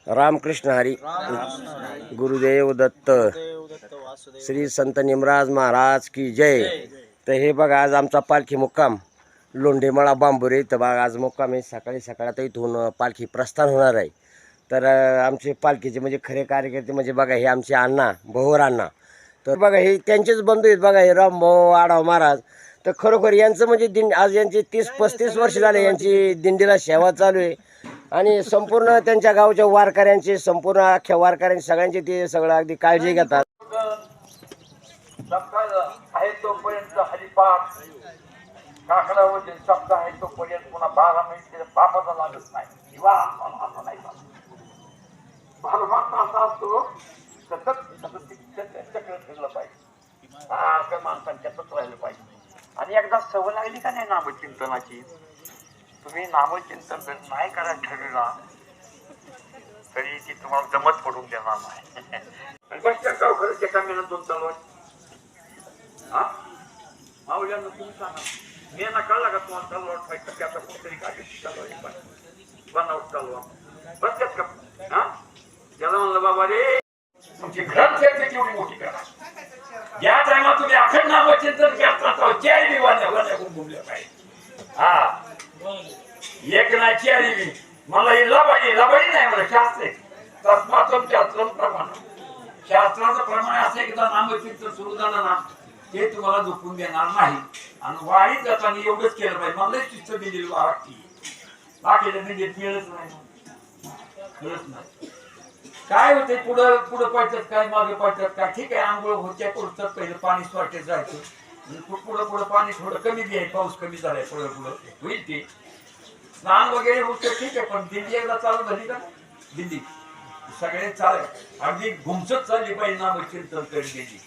रामकृष्ण हरी गुरुदेव दत्त श्री संत निमराज महाराज की जय। तर हे बघा आज आमचा पालखी मुक्काम लोंढेमळा बांबुरे इथं बघा आज मुक्काम आहे। सकाळी आता इथून पालखी प्रस्थान होणार आहे। तर आमचे पालखीचे म्हणजे खरे कार्यकर्ते म्हणजे बघा हे आमचे अण्णा भोवर अण्णा। तर बघा हे त्यांचेच बंधू आहेत बघा हे रामभाऊ आढाव महाराज। तर खरोखर यांचं म्हणजे दिंड आज यांची 30-35 वर्ष झाले यांची दिंडीला सेवा चालू आहे आणि संपूर्ण त्यांच्या गावच्या वारकऱ्यांची संपूर्ण अख्ख्या वारकऱ्यांची सगळ्यांची ते सगळं अगदी काळजी घेतात। आहे तोपर्यंत हरिपाठ काकडावरती सप्ताह आहे तोपर्यंत पुन्हा 12 महिने बापाचा लागत नाही किंवा असं नाही भावमात्र असा असतो सतत चक्र फिरलं पाहिजे हा माणसांच्यातच राहिलं पाहिजे। आणि एकदा सवय लागली का नाही नामचिंतनाची तुम्ही नामचिंतन जर नाही करायला ठरविला तरी ती तुम्हाला जमत पडून देणार नाही। आणि बसच्या गाव खरंच एका महिन्यात 2 चालवा हा माऊल्यांना तुम्ही सांगा मी यांना कळला का तुम्हाला चालवा ठेवायचं की आता कुठेतरी गाडी चालवायची पाहिजे बनावट चालवा बसल्यात का हा त्याला म्हणलं बाबा रे तुमची ग्रंथ केवढी मोठी करा या टायमात तुम्ही अखंड नामचिंतन करता जय विवाने घुमले पाहिजे हा एक नाही चारी मला ही लबाडी नाही मला शास्त्र तस्मातम शास्त्रम प्रमाण शास्त्राचं प्रमाण असं एकदा नामचिंतन सुरू झालं ना ते तुम्हाला झोपून देणार नाही। आणि वाढीत जाताना एवढंच केलं पाहिजे मला शिस्त दिलेली वाटती बाकीच्या म्हणजे मिळत नाही काय होते पुढं पडतात काय मागे पडतात काय ठीक आहे आंघोळ होत्या पुढचं पहिलं पाणी स्वाटे जायचं पुढं पाणी थोडं कमी बी आहे पाऊस कमी झालाय पुढं होईल ते स्नान वगैरे होतं ठीक आहे पण दिंडी एकदा चालू झाली का दिंडी सगळे चालेल अगदी घुमसत चालली पाहिजे नामचिंतन करून दिंडी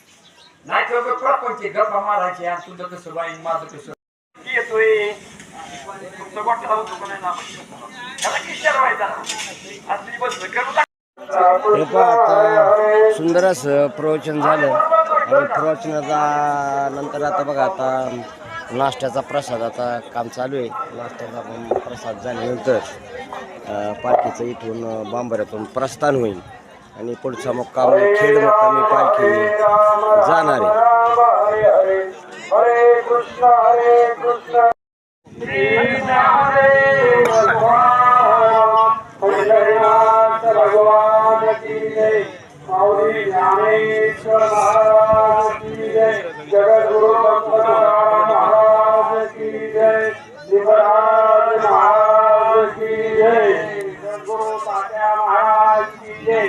नाही तर प्रपंच गप्पा मारायचे आणि तुझं कसं बाई माझं कसं येतोय तुमचं वाटलं होतं पण त्याला किशोर व्हायचा असली बस आता सुंदर असं प्रवचन झालं आणि प्रवचनाचा नंतर आता बघा आता नाश्त्याचा प्रसाद आता काम चालू आहे। नाश्त्याचा प्रसाद झाल्यानंतर पालखीचं इथून बांबऱ्यातून प्रस्थान होईल आणि पुढचा मुक्काम खेड मुक्कामी पालखी जाणार आहे। हरे कृष्ण भगवान की जय माऊली ज्ञानेश्वर महाराज की जय जगद्गुरु महाराज की जय निमराज महाराज की जय जगद्गुरु तात्या महाराज की जय।